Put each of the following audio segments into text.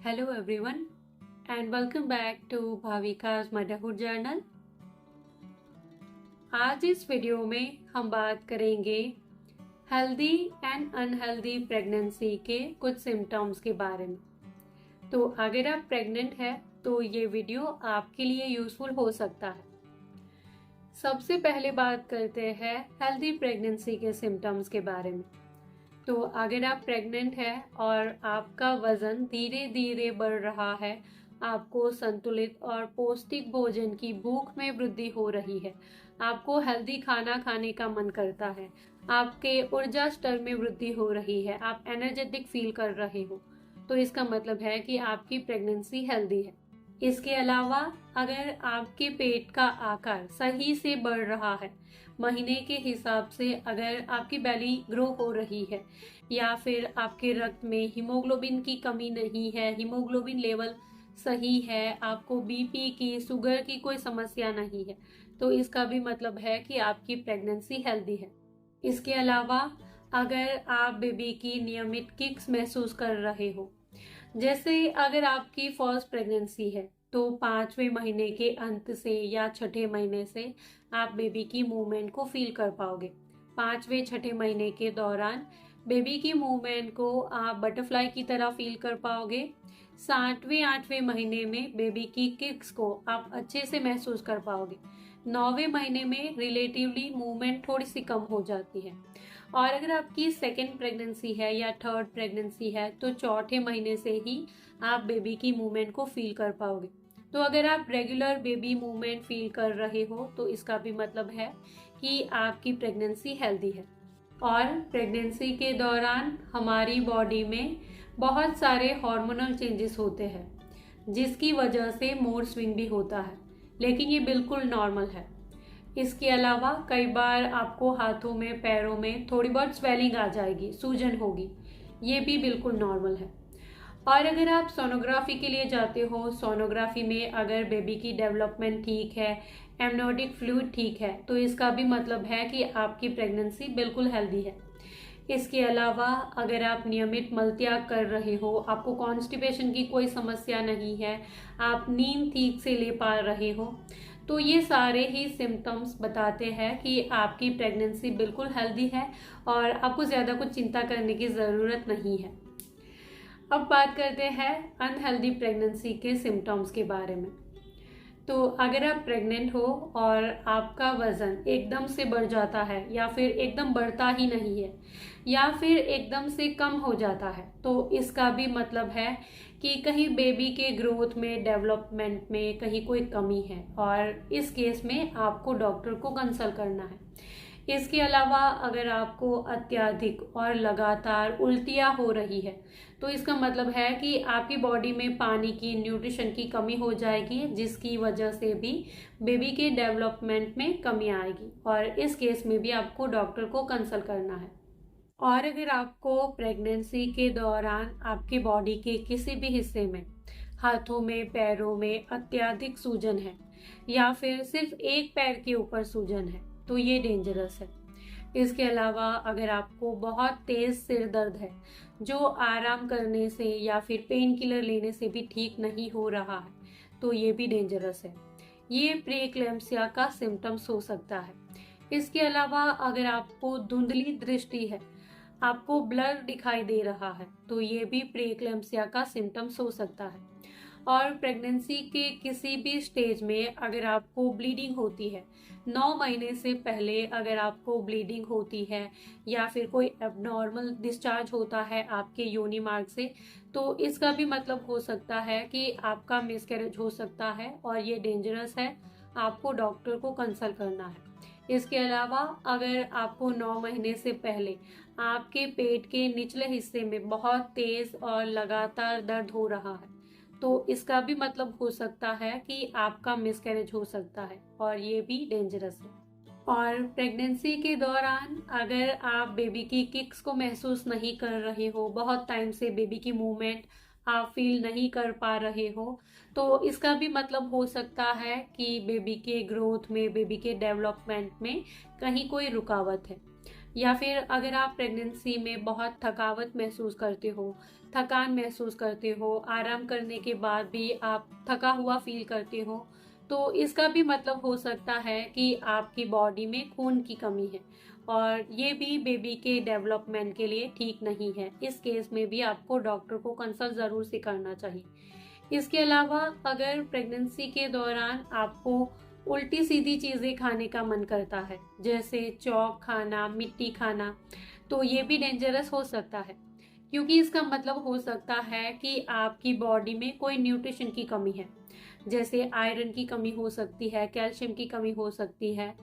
Hello everyone and welcome back to Bhavika's motherhood journal. आज इस video में हम बात करेंगे हेल्दी एंड अनहेल्दी प्रेगनेंसी के कुछ सिम्टम्स के बारे में। तो अगर आप प्रेग्नेंट है तो ये वीडियो आपके लिए यूजफुल हो सकता है। सबसे पहले बात करते हैं हेल्दी प्रेगनेंसी के सिम्टम्स के बारे में। तो अगर आप प्रेग्नेंट है और आपका वजन धीरे धीरे बढ़ रहा है, आपको संतुलित और पौष्टिक भोजन की भूख में वृद्धि हो रही है, आपको हेल्दी खाना खाने का मन करता है, आपके ऊर्जा स्तर में वृद्धि हो रही है, आप एनर्जेटिक फील कर रहे हो, तो इसका मतलब है कि आपकी प्रेगनेंसी हेल्दी है। इसके अलावा अगर आपके पेट का आकार सही से बढ़ रहा है, महीने के हिसाब से अगर आपकी बेली ग्रो हो रही है, या फिर आपके रक्त में हीमोग्लोबिन की कमी नहीं है, हीमोग्लोबिन लेवल सही है, आपको बीपी की शुगर की कोई समस्या नहीं है, तो इसका भी मतलब है कि आपकी प्रेगनेंसी हेल्दी है। इसके अलावा अगर आप बेबी की नियमित किक्स महसूस कर रहे हो, जैसे अगर आपकी फर्स्ट प्रेगनेंसी है तो 5वें महीने के अंत से या छठे महीने से आप बेबी की मूवमेंट को फील कर पाओगे। 5वें छठे महीने के दौरान बेबी की मूवमेंट को आप बटरफ्लाई की तरह फील कर पाओगे। 7वें 8वें महीने में बेबी की किक्स को आप अच्छे से महसूस कर पाओगे। 9वें महीने में रिलेटिवली मूवमेंट थोड़ी सी कम हो जाती है। और अगर आपकी सेकेंड प्रेगनेंसी है या थर्ड प्रेगनेंसी है तो चौथे महीने से ही आप बेबी की मूवमेंट को फील कर पाओगे। तो अगर आप रेगुलर बेबी मूवमेंट फील कर रहे हो तो इसका भी मतलब है कि आपकी प्रेगनेंसी हेल्दी है। और प्रेगनेंसी के दौरान हमारी बॉडी में बहुत सारे हार्मोनल चेंजेस होते हैं, जिसकी वजह से मूड स्विंग भी होता है, लेकिन ये बिल्कुल नॉर्मल है। इसके अलावा कई बार आपको हाथों में पैरों में थोड़ी बहुत स्वेलिंग आ जाएगी, सूजन होगी, ये भी बिल्कुल नॉर्मल है। और अगर आप सोनोग्राफी के लिए जाते हो, सोनोग्राफी में अगर बेबी की डेवलपमेंट ठीक है, एमनियोटिक फ्लूइड ठीक है, तो इसका भी मतलब है कि आपकी प्रेगनेंसी बिल्कुल हेल्दी है। इसके अलावा अगर आप नियमित मलत्याग कर रहे हो, आपको कॉन्स्टिपेशन की कोई समस्या नहीं है, आप नींद ठीक से ले पा रहे हो, तो ये सारे ही सिम्टम्स बताते हैं कि आपकी प्रेगनेंसी बिल्कुल हेल्दी है और आपको ज़्यादा कुछ चिंता करने की ज़रूरत नहीं है। अब बात करते हैं अनहेल्दी प्रेगनेंसी के सिम्टम्स के बारे में। तो अगर आप प्रेग्नेंट हो और आपका वज़न एकदम से बढ़ जाता है, या फिर एकदम बढ़ता ही नहीं है, या फिर एकदम से कम हो जाता है, तो इसका भी मतलब है कि कहीं बेबी के ग्रोथ में, डेवलपमेंट में कहीं कोई कमी है, और इस केस में आपको डॉक्टर को कंसल्ट करना है। इसके अलावा अगर आपको अत्यधिक और लगातार उल्टियाँ हो रही है, तो इसका मतलब है कि आपकी बॉडी में पानी की, न्यूट्रिशन की कमी हो जाएगी, जिसकी वजह से भी बेबी के डेवलपमेंट में कमी आएगी, और इस केस में भी आपको डॉक्टर को कंसल्ट करना है। और अगर आपको प्रेगनेंसी के दौरान आपके बॉडी के किसी भी हिस्से में, हाथों में, पैरों में अत्यधिक सूजन है, या फिर सिर्फ एक पैर के ऊपर सूजन है, तो ये डेंजरस है। इसके अलावा अगर आपको बहुत तेज सिर दर्द है, जो आराम करने से या फिर पेन किलर लेने से भी ठीक नहीं हो रहा है, तो ये भी डेंजरस है। ये प्री एक्लेम्पसिया का सिम्टम्स हो सकता है। इसके अलावा अगर आपको धुंधली दृष्टि है, आपको ब्लर दिखाई दे रहा है, तो ये भी प्री एक्लेम्पसिया का सिम्टम्स हो सकता है। और प्रेगनेंसी के किसी भी स्टेज में अगर आपको ब्लीडिंग होती है, 9 महीने से पहले अगर आपको ब्लीडिंग होती है, या फिर कोई एबनॉर्मल डिस्चार्ज होता है आपके योनि मार्ग से, तो इसका भी मतलब हो सकता है कि आपका मिसकैरेज हो सकता है, और ये डेंजरस है, आपको डॉक्टर को कंसल्ट करना है। इसके अलावा अगर आपको 9 महीने से पहले आपके पेट के निचले हिस्से में बहुत तेज और लगातार दर्द हो रहा है, तो इसका भी मतलब हो सकता है कि आपका मिसकैरेज हो सकता है, और ये भी डेंजरस है। और प्रेगनेंसी के दौरान अगर आप बेबी की किक्स को महसूस नहीं कर रहे हो, बहुत टाइम से बेबी की मूवमेंट आप फील नहीं कर पा रहे हो, तो इसका भी मतलब हो सकता है कि बेबी के ग्रोथ में, बेबी के डेवलपमेंट में कहीं कोई रुकावट है। या फिर अगर आप प्रेगनेंसी में बहुत थकावट महसूस करते हो, थकान महसूस करते हो, आराम करने के बाद भी आप थका हुआ फील करते हो, तो इसका भी मतलब हो सकता है कि आपकी बॉडी में खून की कमी है और ये भी बेबी के डेवलपमेंट के लिए ठीक नहीं है। इस केस में भी आपको डॉक्टर को कंसल्ट ज़रूर से करना चाहिए। इसके अलावा अगर प्रेगनेंसी के दौरान आपको उल्टी सीधी चीज़ें खाने का मन करता है, जैसे चौक खाना, मिट्टी खाना, तो ये भी डेंजरस हो सकता है, क्योंकि इसका मतलब हो सकता है कि आपकी बॉडी में कोई न्यूट्रिशन की कमी है। जैसे आयरन की कमी हो सकती है, कैल्शियम की कमी हो सकती है।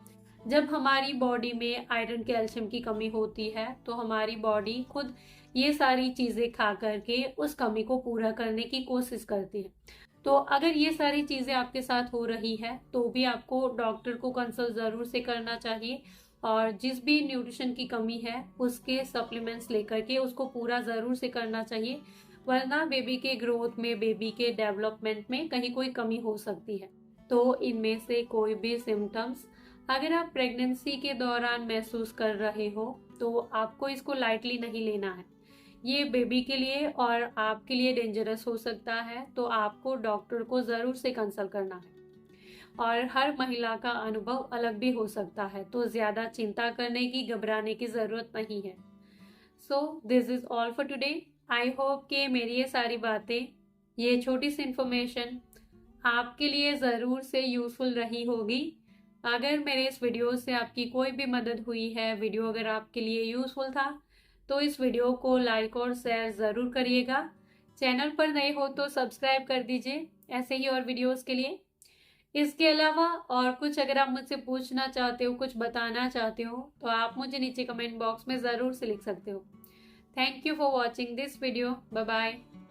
जब हमारी बॉडी में आयरन कैल्शियम की कमी होती है तो हमारी बॉडी खुद ये सारी चीज़ें खा करके उस कमी को पूरा करने की कोशिश करती है। तो अगर ये सारी चीज़ें आपके साथ हो रही है तो भी आपको डॉक्टर को कंसल्ट ज़रूर से करना चाहिए और जिस भी न्यूट्रिशन की कमी है उसके सप्लीमेंट्स लेकर के उसको पूरा ज़रूर से करना चाहिए, वरना बेबी के ग्रोथ में, बेबी के डेवलपमेंट में कहीं कोई कमी हो सकती है। तो इनमें से कोई भी सिम्टम्स अगर आप प्रेगनेंसी के दौरान महसूस कर रहे हो तो आपको इसको लाइटली नहीं लेना है। ये बेबी के लिए और आपके लिए डेंजरस हो सकता है, तो आपको डॉक्टर को ज़रूर से कंसल्ट करना है। और हर महिला का अनुभव अलग भी हो सकता है, तो ज़्यादा चिंता करने की, घबराने की ज़रूरत नहीं है। So this is all for today. I hope कि मेरी ये सारी बातें, ये छोटी सी इन्फॉर्मेशन आपके लिए ज़रूर से यूज़फुल रही होगी। अगर मेरे इस वीडियो से आपकी कोई भी मदद हुई है, वीडियो अगर आपके लिए यूज़फुल था, तो इस वीडियो को लाइक और शेयर ज़रूर करिएगा। चैनल पर नए हो तो सब्सक्राइब कर दीजिए ऐसे ही और वीडियोस के लिए। इसके अलावा और कुछ अगर आप मुझसे पूछना चाहते हो, कुछ बताना चाहते हो, तो आप मुझे नीचे कमेंट बॉक्स में ज़रूर से लिख सकते हो। Thank you for watching this video. Bye bye.